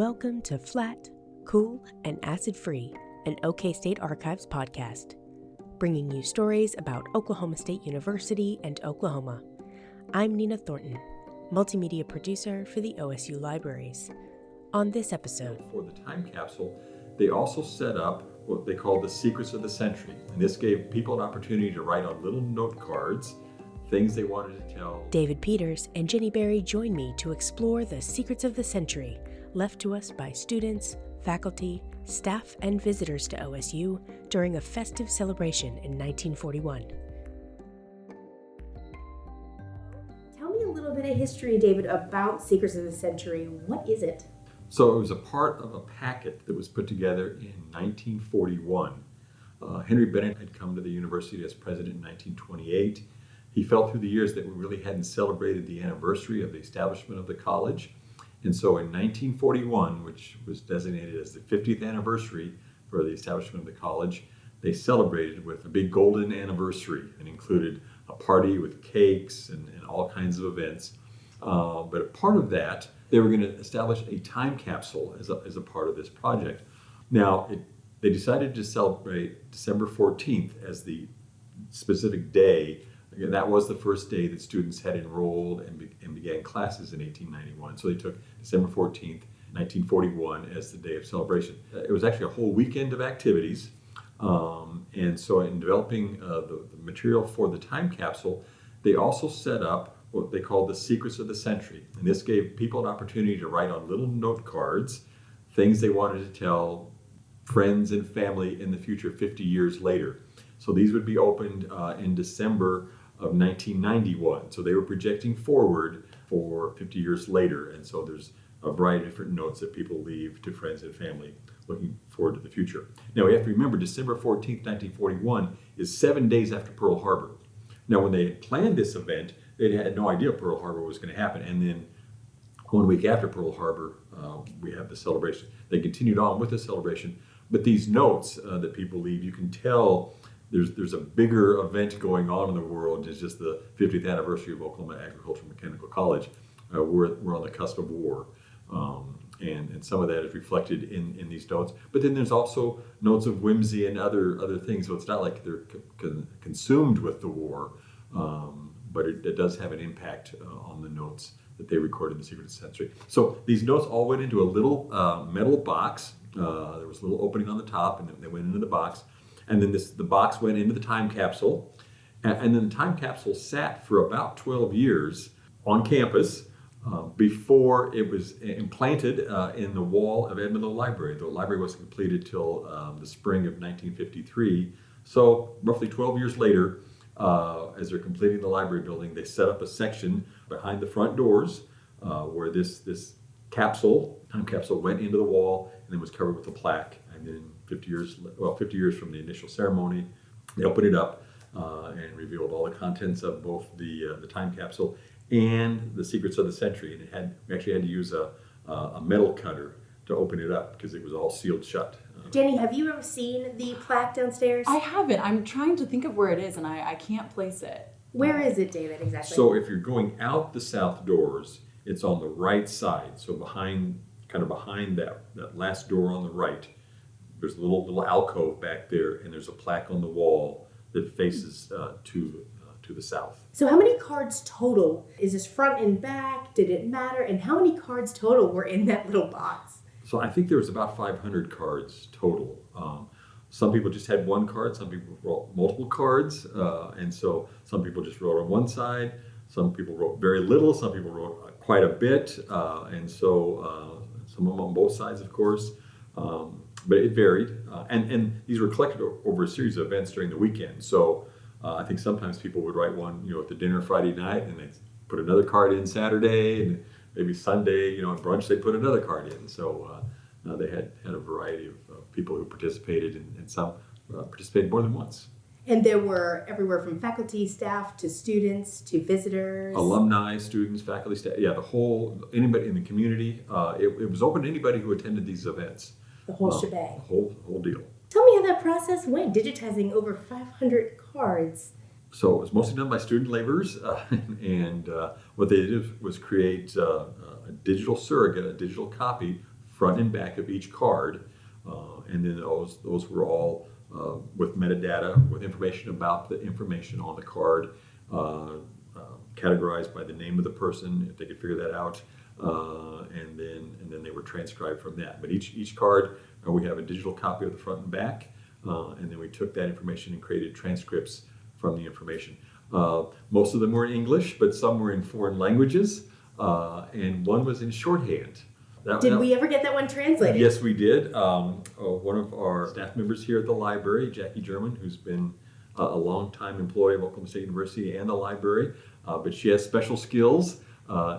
Welcome to Flat, Cool, and Acid-Free, an OK State Archives podcast, bringing you stories about Oklahoma State University and Oklahoma. I'm Nina Thornton, multimedia producer for the OSU Libraries. On this episode, for the time capsule, they also set up what they called the Secrets of the Century. And this gave people an opportunity to write on little note cards things they wanted to tell. David Peters and Jenny Berry join me to explore the secrets of the century left to us by students, faculty, staff, and visitors to OSU during a festive celebration in 1941. Tell me a little bit of history, David, about Secrets of the Century. What is it? So it was a part of a packet that was put together in 1941. Henry Bennett had come to the university as president in 1928. He felt through the years that we really hadn't celebrated the anniversary of the establishment of the college. And so in 1941, which was designated as the 50th anniversary for the establishment of the college, they celebrated with a big golden anniversary and included a party with cakes and all kinds of events. But a part of that, they were going to establish a time capsule as a part of this project. Now, they decided to celebrate December 14th as the specific day. Again, that was the first day that students had enrolled and began classes in 1891. So they took December 14th, 1941 as the day of celebration. It was actually a whole weekend of activities. And so in developing the material for the time capsule, they also set up what they called the Secrets of the Century. And this gave people an opportunity to write on little note cards things they wanted to tell friends and family in the future 50 years later. So these would be opened in December of 1991. So they were projecting forward for 50 years later. And so there's a variety of different notes that people leave to friends and family looking forward to the future. Now we have to remember December 14th, 1941 is 7 days after Pearl Harbor. Now when they planned this event, they had no idea Pearl Harbor was going to happen. And then 1 week after Pearl Harbor, we have the celebration. They continued on with the celebration. But these notes that people leave, you can tell there's a bigger event going on in the world. It's just the 50th anniversary of Oklahoma Agricultural Mechanical College. We're on the cusp of war. And some of that is reflected in these notes. But then there's also notes of whimsy and other things. So it's not like they're consumed with the war, but it does have an impact on the notes that they recorded in the Secret of the Century. So these notes all went into a little metal box. There was a little opening on the top, and then they went into the box. And then the box went into the time capsule. And then the time capsule sat for about 12 years on campus before it was implanted in the wall of Edmondville Library. The library wasn't completed till the spring of 1953. So roughly 12 years later, as they're completing the library building, they set up a section behind the front doors where this time capsule went into the wall and then was covered with a plaque. And then 50 years from the initial ceremony, they opened it up and revealed all the contents of both the time capsule and the Secrets of the Century. And we actually had to use a metal cutter to open it up because it was all sealed shut. Jenny, have you ever seen the plaque downstairs? I haven't. I'm trying to think of where it is, and I can't place it. Where is it, David, exactly? So if you're going out the south doors, it's on the right side. So behind that last door on the right, there's a little alcove back there, and there's a plaque on the wall that faces to the south. So how many cards total? Is this front and back? Did it matter? And how many cards total were in that little box? So I think there was about 500 cards total. Some people just had one card. Some people wrote multiple cards. And so some people just wrote on one side. Some people wrote very little. Some people wrote quite a bit. And so some of them on both sides, of course. But it varied. And these were collected over a series of events during the weekend. So I think sometimes people would write one, at the dinner Friday night, and they'd put another card in Saturday, and maybe Sunday, at brunch, they put another card in. So they had a variety of people who participated, and some participated more than once. And there were everywhere from faculty, staff, to students, to visitors. Alumni, students, faculty, staff, anybody in the community. It was open to anybody who attended these events. The whole shebang. The whole deal. Tell me how that process went, digitizing over 500 cards. So it was mostly done by student laborers, and what they did was create a digital surrogate, a digital copy front and back of each card, and then those were all with metadata, with information about the information on the card, categorized by the name of the person, if they could figure that out, and then they were transcribed from that. But each card, we have a digital copy of the front and back, and then we took that information and created transcripts from the information. Most of them were in English, but some were in foreign languages, and one was in shorthand. Did we ever get that one translated? Yes, we did. One of our staff members here at the library, Jackie German, who's been a longtime employee of Oklahoma State University and the library, but she has special skills,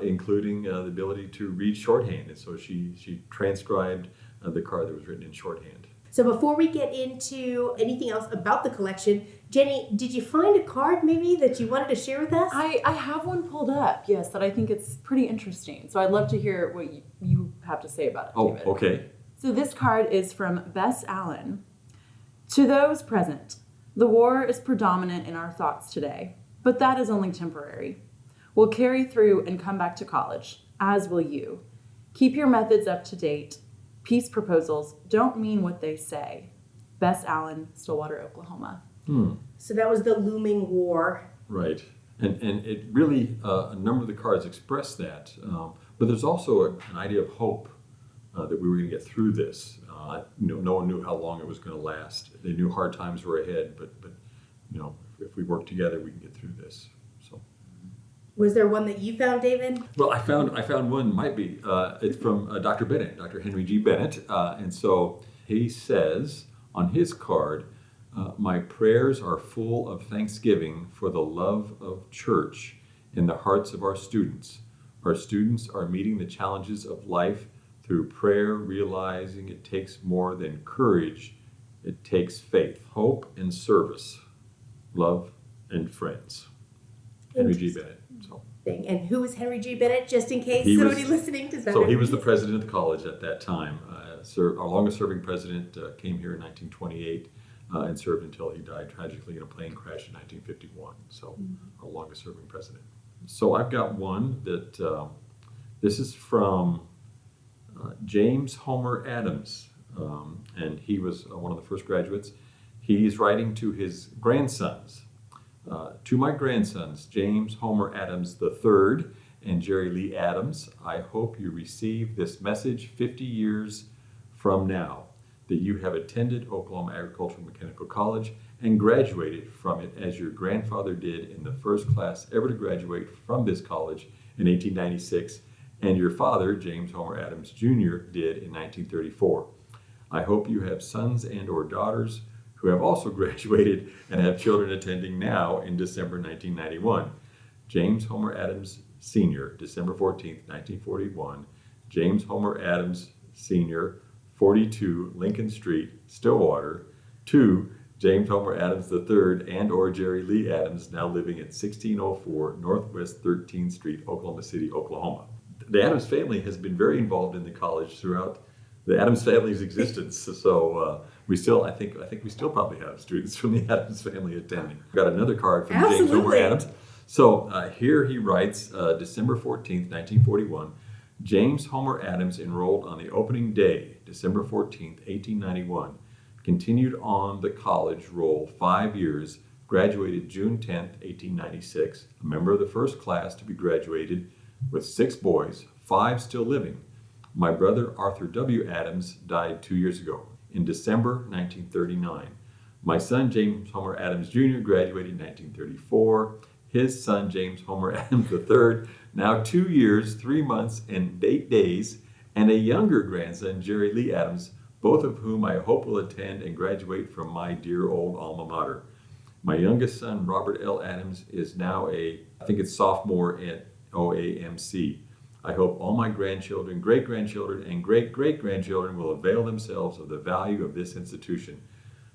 including the ability to read shorthand, and so she transcribed the card that was written in shorthand. So before we get into anything else about the collection, Jenny, did you find a card maybe that you wanted to share with us? I have one pulled up, yes, that I think it's pretty interesting. So I'd love to hear what you have to say about it, David. Okay. So this card is from Bess Allen. To those present, the war is predominant in our thoughts today, but that is only temporary. We'll carry through and come back to college, as will you. Keep your methods up to date. Peace proposals don't mean what they say. Bess Allen, Stillwater, Oklahoma. So that was the looming war. Right. And it really, a number of the cards express that. But there's also an idea of hope that we were going to get through this. No one knew how long it was going to last. They knew hard times were ahead, but if we work together, we can get through this. So. Was there one that you found, David? Well, I found one, might be. It's from Dr. Bennett, Dr. Henry G. Bennett. And so he says on his card, my prayers are full of thanksgiving for the love of church in the hearts of our students. Our students are meeting the challenges of life through prayer, realizing it takes more than courage. It takes faith, hope, and service, love, and friends. Henry G. Bennett. So. And who was Henry G. Bennett, just in case somebody listening does not know? So he was the president of the college at that time. Our longest serving president came here in 1928 and served until he died tragically in a plane crash in 1951. So our longest serving president. So I've got one that, this is from James Homer Adams, and he was one of the first graduates. He's writing to his grandsons. To my grandsons, James Homer Adams III and Jerry Lee Adams, I hope you receive this message 50 years from now, that you have attended Oklahoma Agricultural Mechanical College and graduated from it as your grandfather did in the first class ever to graduate from this college in 1896, and your father, James Homer Adams Jr., did in 1934. I hope you have sons and or daughters who have also graduated and have children attending now in December 1991. James Homer Adams Sr., December 14th, 1941. James Homer Adams Sr., 42 Lincoln Street, Stillwater. 2, James Homer Adams III and or Jerry Lee Adams, now living at 1604 Northwest 13th Street, Oklahoma City, Oklahoma. The Adams family has been very involved in the college throughout the Adams family's existence. So I think we still probably have students from the Adams family attending. We've got another card from James Homer Adams. So here he writes, December 14th, 1941, James Homer Adams enrolled on the opening day, December 14th, 1891, continued on the college roll 5 years, graduated June 10th, 1896, a member of the first class to be graduated with 6 boys, 5 still living. My brother Arthur W. Adams died 2 years ago, in December 1939. My son James Homer Adams Jr. graduated in 1934. His son James Homer Adams III, now 2 years, 3 months, and 8 days, and a younger grandson, Jerry Lee Adams, both of whom I hope will attend and graduate from my dear old alma mater. My youngest son, Robert L. Adams, is now I think it's sophomore at OAMC. I hope all my grandchildren, great-grandchildren, and great-great-grandchildren will avail themselves of the value of this institution.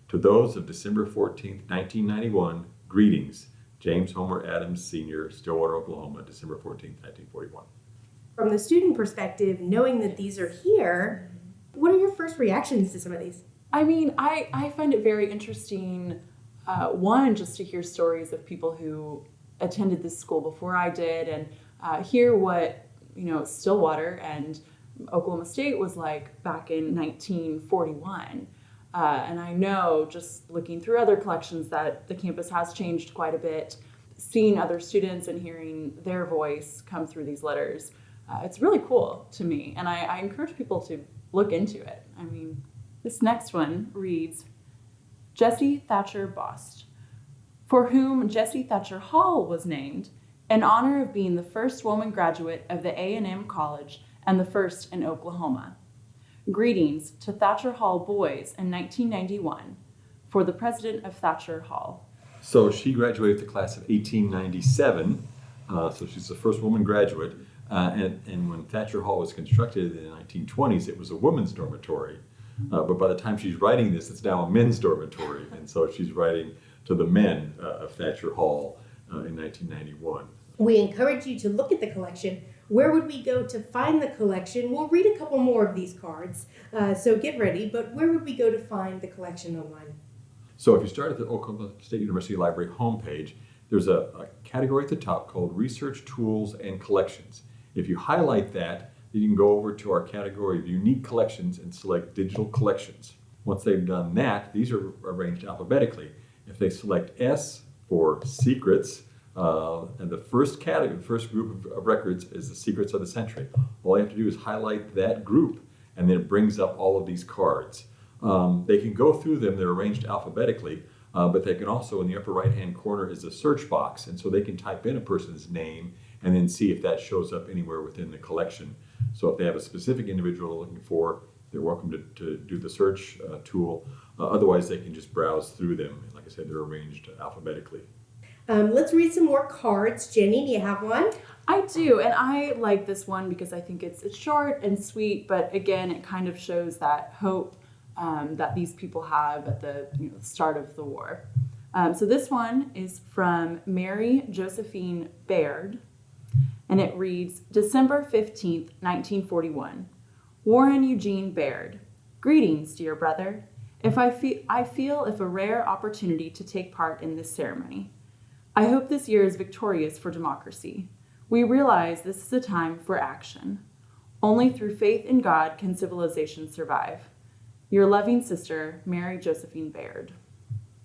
To those of December 14th, 1991, greetings. James Homer Adams Sr., Stillwater, Oklahoma, December 14th, 1941. From the student perspective, knowing that these are here, what are your first reactions to some of these? I mean, I find it very interesting, one, just to hear stories of people who attended this school before I did and hear what, Stillwater and Oklahoma State was like back in 1941. And I know, just looking through other collections, that the campus has changed quite a bit. Seeing other students and hearing their voice come through these letters, it's really cool to me. And I encourage people to look into it. I mean, this next one reads, Jessie Thatcher Bost, for whom Jessie Thatcher Hall was named in honor of being the first woman graduate of the A&M College and the first in Oklahoma. Greetings to Thatcher Hall boys in 1991 for the president of Thatcher Hall. So she graduated the class of 1897, so she's the first woman graduate. And when Thatcher Hall was constructed in the 1920s, it was a women's dormitory. But by the time she's writing this, it's now a men's dormitory. And so she's writing to the men of Thatcher Hall in 1991. We encourage you to look at the collection. Where would we go to find the collection? We'll read a couple more of these cards, so get ready. But where would we go to find the collection online? So if you start at the Oklahoma State University Library homepage, there's a category at the top called Research Tools and Collections. If you highlight that, then you can go over to our category of Unique Collections and select Digital Collections. Once they've done that, these are arranged alphabetically. If they select S for Secrets, and the first category, the first group of records is the Secrets of the Century. All you have to do is highlight that group, and then it brings up all of these cards. They can go through them, they're arranged alphabetically, but they can also, in the upper right-hand corner is a search box, and so they can type in a person's name and then see if that shows up anywhere within the collection. So if they have a specific individual they're looking for, they're welcome to do the search tool. Otherwise, they can just browse through them. Like I said, they're arranged alphabetically. Let's read some more cards. Jenny, do you have one? I do, and I like this one because I think it's short and sweet, but again, it kind of shows that hope that these people have at the start of the war. So this one is from Mary Josephine Baird, and it reads, December 15th, 1941. Warren Eugene Baird. Greetings, dear brother. I feel if a rare opportunity to take part in this ceremony. I hope this year is victorious for democracy. We realize this is a time for action. Only through faith in God can civilization survive. Your loving sister, Mary Josephine Baird.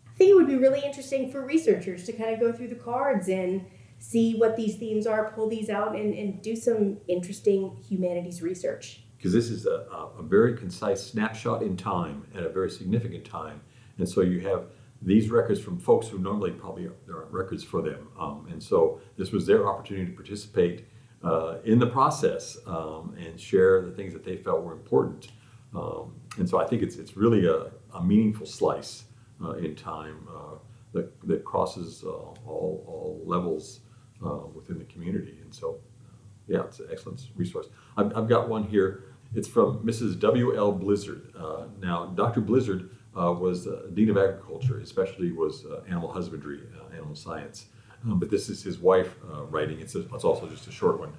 I think it would be really interesting for researchers to kind of go through the cards and see what these themes are, pull these out, and do some interesting humanities research. Because this is a very concise snapshot in time at a very significant time. And so you have these records from folks who normally probably there aren't records for them. And so this was their opportunity to participate in the process and share the things that they felt were important. And so I think it's really a meaningful slice in time that crosses all levels within the community. And so, yeah, it's an excellent resource. I've got one here. It's from Mrs. W.L. Blizzard. Now, Dr. Blizzard was Dean of Agriculture. His specialty was animal husbandry, animal science. But this is his wife writing. It's also just a short one.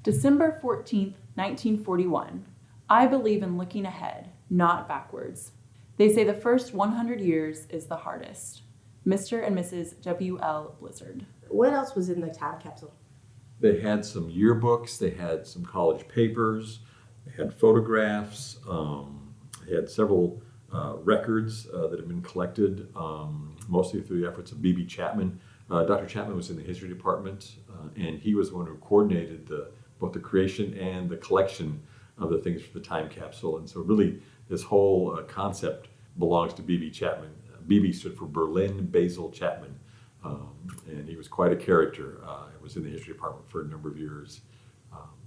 December 14th, 1941. I believe in looking ahead, not backwards. They say the first 100 years is the hardest. Mr. and Mrs. W.L. Blizzard. What else was in the time capsule? They had some yearbooks. They had some college papers. They had photographs. They had several records that have been collected, mostly through the efforts of B.B. Chapman. Dr. Chapman was in the history department, and he was the one who coordinated both the creation and the collection of the things for the time capsule. And so really, this whole concept belongs to B.B. Chapman. B.B. stood for Berlin Basil Chapman, and he was quite a character. Was in the history department for a number of years.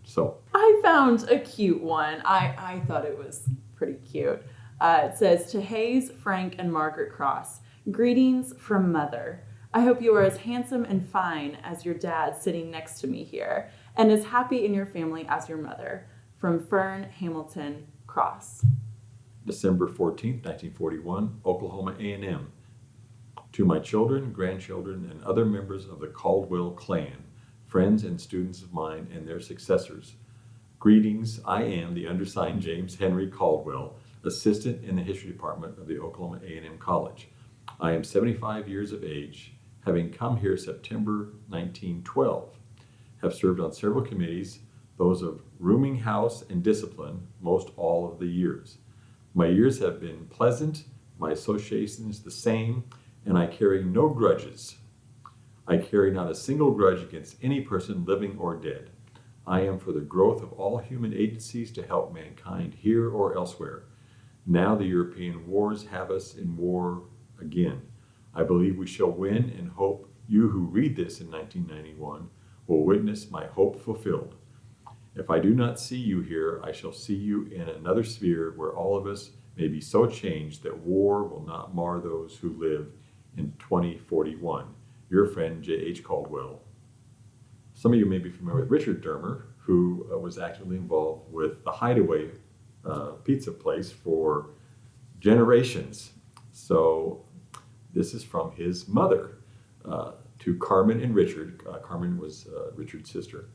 So I found a cute one. I thought it was pretty cute. It says, to Hayes, Frank, and Margaret Cross, greetings from Mother. I hope you are as handsome and fine as your dad sitting next to me here, and as happy in your family as your mother. From Fern Hamilton Cross. December 14th, 1941, Oklahoma A&M. To my children, grandchildren, and other members of the Caldwell clan, friends and students of mine and their successors, greetings. I am the undersigned James Henry Caldwell, assistant in the history department of the Oklahoma A&M College. I am 75 years of age, having come here September 1912, have served on several committees, those of rooming house and discipline most all of the years. My years have been pleasant, my associations the same, and I carry no grudges. I carry not a single grudge against any person living or dead. I am for the growth of all human agencies to help mankind here or elsewhere. Now the European wars have us in war again. I believe we shall win and hope you who read this in 1991 will witness my hope fulfilled. If I do not see you here, I shall see you in another sphere where all of us may be so changed that war will not mar those who live in 2041. Your friend, J.H. Caldwell. Some of you may be familiar with Richard Dermer, who was actively involved with the Hideaway pizza place for generations. So this is from his mother to Carmen and Richard. Carmen was Richard's sister.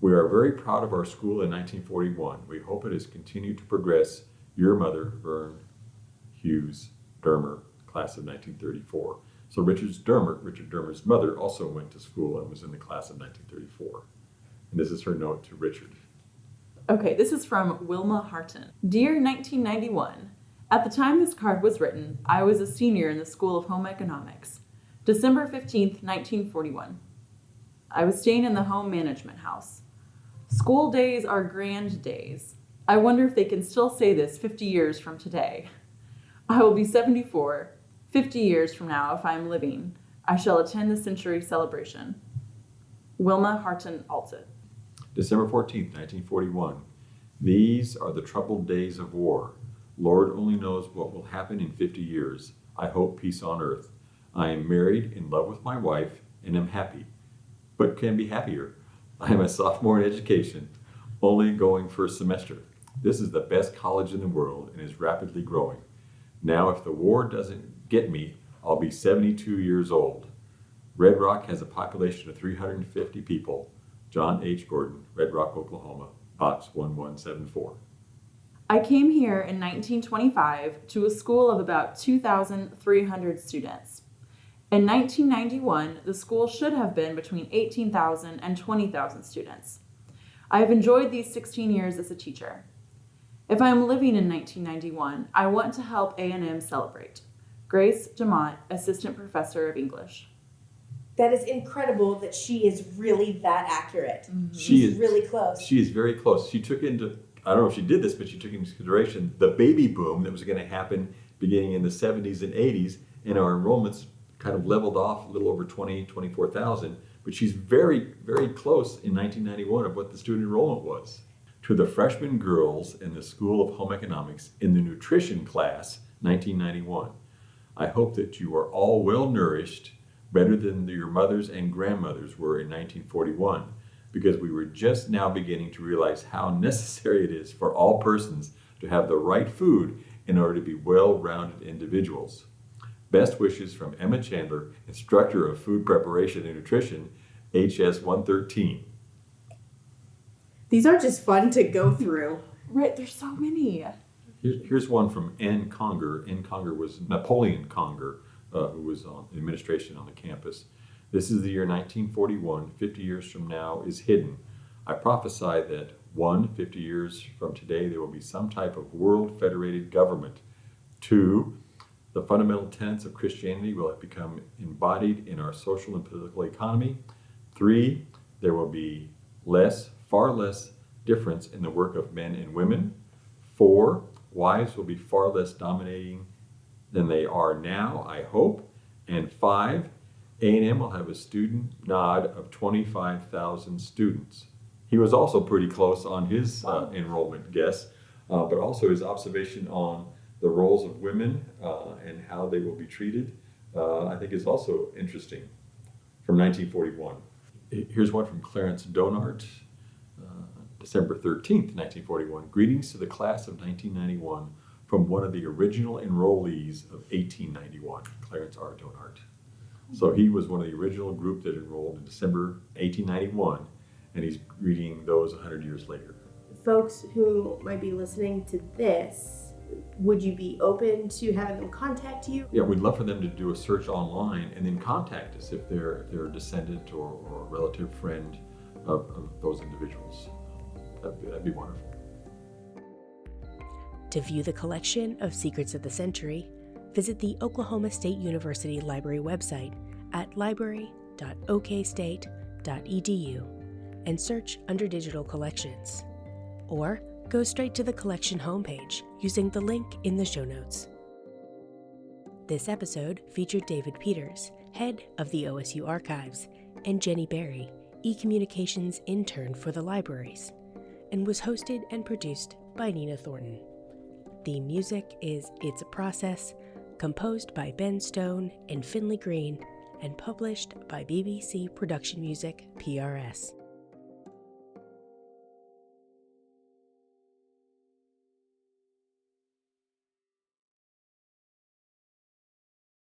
We are very proud of our school in 1941. We hope it has continued to progress. Your mother, Vern Hughes Dermer, class of 1934. So Richard Dermer's mother, also went to school and was in the class of 1934. And this is her note to Richard. Okay, this is from Wilma Harton. Dear 1991, at the time this card was written, I was a senior in the School of Home Economics. December 15th, 1941. I was staying in the home management house. School days are grand days. I wonder if they can still say this 50 years from today. I will be 74. 50 years from now, if I am living, I shall attend the century celebration. Wilma Harton Altit. December 14th, 1941. These are the troubled days of war. Lord only knows what will happen in 50 years. I hope peace on earth. I am married, in love with my wife, and am happy. But can be happier. I am a sophomore in education, only going first semester. This is the best college in the world and is rapidly growing. Now, if the war doesn't get me, I'll be 72 years old. Red Rock has a population of 350 people. John H. Gordon, Red Rock, Oklahoma, Box 1174. I came here in 1925 to a school of about 2,300 students. In 1991, the school should have been between 18,000 and 20,000 students. I have enjoyed these 16 years as a teacher. If I am living in 1991, I want to help A&M celebrate. Grace DeMont, Assistant Professor of English. That is incredible that she is really that accurate. Mm-hmm. She's really close. She is very close. She took into, I don't know if she did this, but she took into consideration the baby boom that was going to happen beginning in the 70s and 80s, and our enrollments kind of leveled off a little over 24,000, but she's very, very close in 1991 of what the student enrollment was. To the freshman girls in the School of Home Economics in the nutrition class, 1991. I hope that you are all well nourished, better than your mothers and grandmothers were in 1941, because we were just now beginning to realize how necessary it is for all persons to have the right food in order to be well-rounded individuals. Best wishes from Emma Chandler, Instructor of Food Preparation and Nutrition, HS 113. These are just fun to go through. Right, there's so many. Here's one from Ann Conger. Ann Conger was Napoleon Conger, who was on administration on the campus. This is the year 1941. 50 years from now is hidden. I prophesy that 50 years from today, there will be some type of world federated government. 2, the fundamental tenets of Christianity will have become embodied in our social and political economy. 3, there will be far less difference in the work of men and women. 4, wives will be far less dominating than they are now, I hope. And 5, A&M will have a student nod of 25,000 students. He was also pretty close on his enrollment guess, but also his observation on the roles of women and how they will be treated, I think is also interesting from 1941. Here's one from Clarence Donart, December 13th, 1941. Greetings to the class of 1991 from one of the original enrollees of 1891, Clarence R. Donart. So he was one of the original group that enrolled in December 1891, and he's greeting those 100 years later. Folks who might be listening to this, would you be open to having them contact you? Yeah, we'd love for them to do a search online and then contact us if they're a descendant or a relative friend of those individuals. That'd be wonderful. To view the collection of Secrets of the Century, visit the Oklahoma State University Library website at library.okstate.edu and search under Digital Collections. Or go straight to the collection homepage using the link in the show notes. This episode featured David Peters, head of the OSU Archives, and Jenny Berry, e-communications intern for the libraries, and was hosted and produced by Nina Thornton. The music is It's a Process, composed by Ben Stone and Finley Green, and published by BBC Production Music, PRS.